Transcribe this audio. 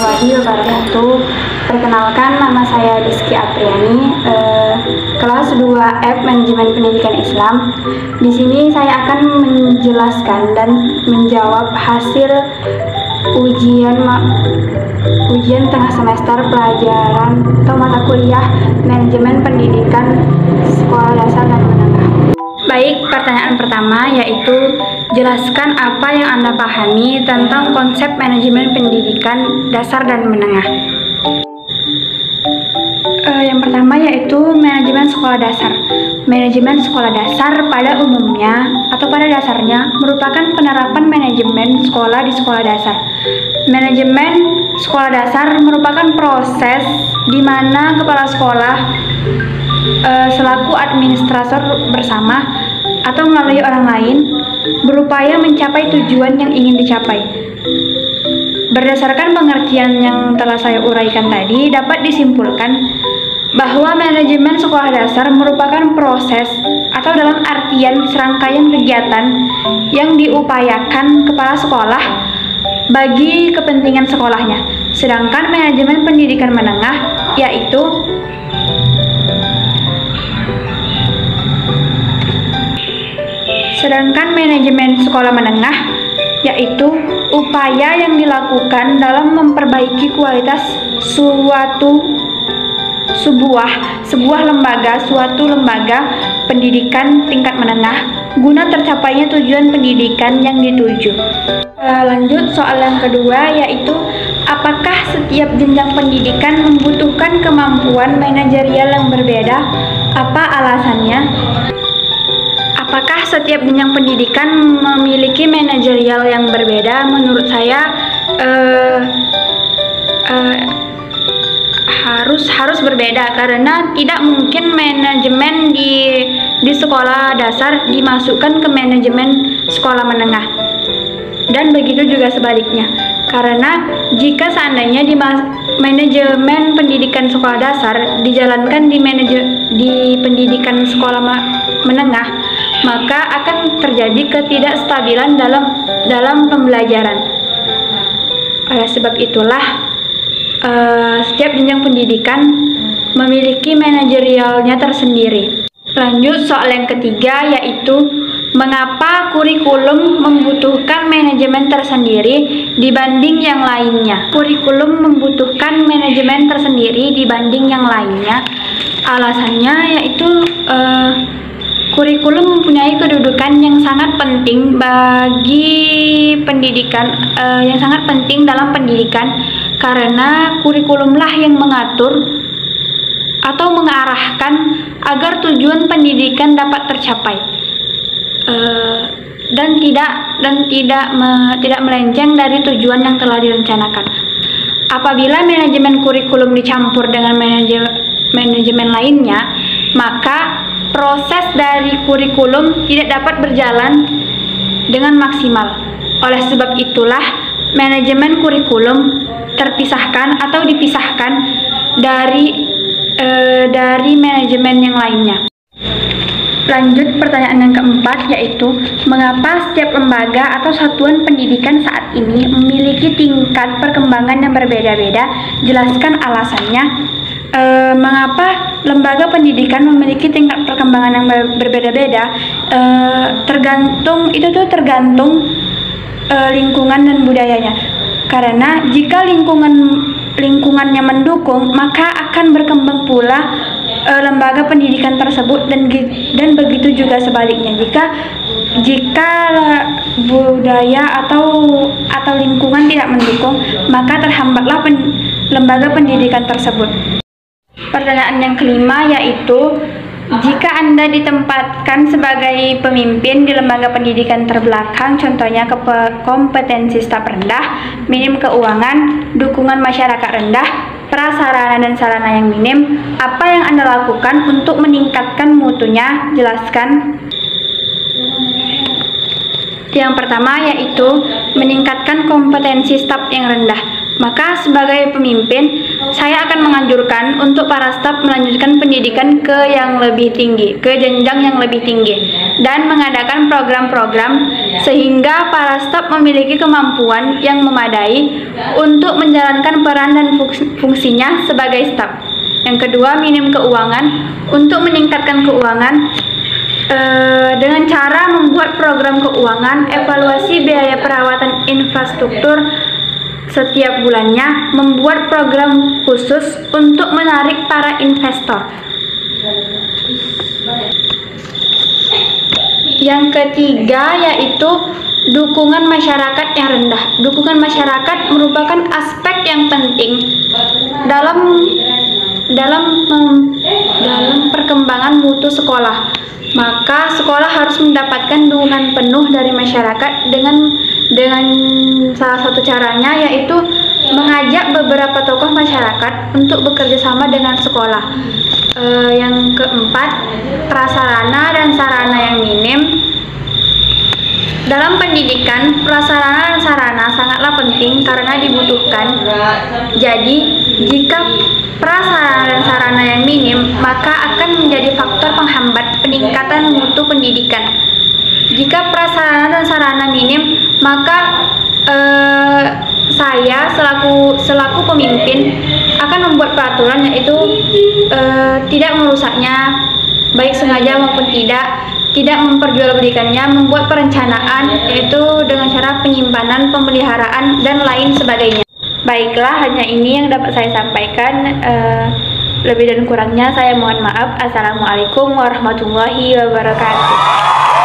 warahmatullahi wabarakatuh. Perkenalkan, nama saya Rizky Apriani, kelas 2F Manajemen Pendidikan Islam. Di sini saya akan menjelaskan dan menjawab hasil ujian tengah semester pelajaran atau mata kuliah Manajemen Pendidikan Sekolah Dasar dan Menengah. Baik, pertanyaan pertama yaitu jelaskan apa yang Anda pahami tentang konsep manajemen pendidikan dasar dan menengah. Yang pertama yaitu manajemen sekolah dasar. Manajemen sekolah dasar pada umumnya atau pada dasarnya merupakan penerapan manajemen sekolah di sekolah dasar. Manajemen sekolah dasar merupakan proses di mana kepala sekolah selaku administrator bersama atau melalui orang lain berupaya mencapai tujuan yang ingin dicapai. Berdasarkan pengertian yang telah saya uraikan tadi, dapat disimpulkan bahwa manajemen sekolah dasar merupakan proses atau dalam artian serangkaian kegiatan yang diupayakan kepala sekolah bagi kepentingan sekolahnya. Sedangkan manajemen pendidikan menengah yaitu manajemen sekolah menengah yaitu upaya yang dilakukan dalam memperbaiki kualitas sebuah lembaga pendidikan tingkat menengah guna tercapainya tujuan pendidikan yang dituju. Lanjut soal yang kedua yaitu apakah setiap jenjang pendidikan membutuhkan kemampuan manajerial yang berbeda? Apa alasannya? Apakah setiap jenjang pendidikan memiliki manajerial yang berbeda? Menurut saya harus berbeda, karena tidak mungkin manajemen di sekolah dasar dimasukkan ke manajemen sekolah menengah, dan begitu juga sebaliknya. Karena jika seandainya di manajemen pendidikan sekolah dasar dijalankan di pendidikan sekolah menengah, maka akan terjadi ketidakstabilan dalam pembelajaran. Oleh sebab itulah setiap jenjang pendidikan memiliki manajerialnya tersendiri. Lanjut soal yang ketiga yaitu mengapa kurikulum membutuhkan manajemen tersendiri dibanding yang lainnya? Kurikulum membutuhkan manajemen tersendiri dibanding yang lainnya. Alasannya yaitu kurikulum mempunyai kedudukan yang sangat penting bagi pendidikan, yang sangat penting dalam pendidikan, karena kurikulumlah yang mengatur atau mengarahkan agar tujuan pendidikan dapat tercapai dan tidak melenceng dari tujuan yang telah direncanakan. Apabila manajemen kurikulum dicampur dengan manajemen lainnya, maka proses dari kurikulum tidak dapat berjalan dengan maksimal. Oleh sebab itulah manajemen kurikulum terpisahkan atau dipisahkan dari manajemen yang lainnya. Lanjut pertanyaan yang keempat yaitu mengapa setiap lembaga atau satuan pendidikan saat ini memiliki tingkat perkembangan yang berbeda-beda? Jelaskan alasannya. Mengapa lembaga pendidikan memiliki tingkat perkembangan yang berbeda-beda? Tergantung lingkungan dan budayanya. Karena jika lingkungannya mendukung, maka akan berkembang pula lembaga pendidikan tersebut, dan begitu juga sebaliknya. Jika budaya atau lingkungan tidak mendukung, maka terhambatlah lembaga pendidikan tersebut. Pertanyaan yang kelima yaitu jika Anda ditempatkan sebagai pemimpin di lembaga pendidikan terbelakang, contohnya kompetensi staf rendah, minim keuangan, dukungan masyarakat rendah, prasarana dan sarana yang minim, apa yang Anda lakukan untuk meningkatkan mutunya? Jelaskan. Yang pertama yaitu meningkatkan kompetensi staf yang rendah. Maka sebagai pemimpin, saya akan menganjurkan untuk para staf melanjutkan pendidikan ke jenjang yang lebih tinggi. dan mengadakan program-program sehingga para staf memiliki kemampuan yang memadai untuk menjalankan peran dan fungsinya sebagai staf. Yang kedua, minim keuangan. Untuk meningkatkan keuangan dengan cara membuat program keuangan, evaluasi biaya perawatan infrastruktur setiap bulannya, membuat program khusus untuk menarik para investor. Yang ketiga yaitu dukungan masyarakat yang rendah. Dukungan masyarakat merupakan aspek yang penting dalam perkembangan mutu sekolah. Maka sekolah harus mendapatkan dukungan penuh dari masyarakat dengan salah satu caranya yaitu mengajak beberapa tokoh masyarakat untuk bekerja sama dengan sekolah. Yang keempat, prasarana dan sarana yang minim. Dalam pendidikan, prasarana dan sarana sangatlah penting karena dibutuhkan. Jadi, jika prasarana dan sarana yang minim, maka akan menjadi faktor penghambat peningkatan mutu pendidikan. Jika prasarana dan sarana minim, maka saya selaku pemimpin akan membuat peraturan yaitu tidak merusaknya, baik sengaja maupun tidak memperjualbelikannya, membuat perencanaan yaitu dengan cara penyimpanan, pemeliharaan, dan lain sebagainya. Baiklah, hanya ini yang dapat saya sampaikan. Lebih dan kurangnya saya mohon maaf. Assalamualaikum warahmatullahi wabarakatuh.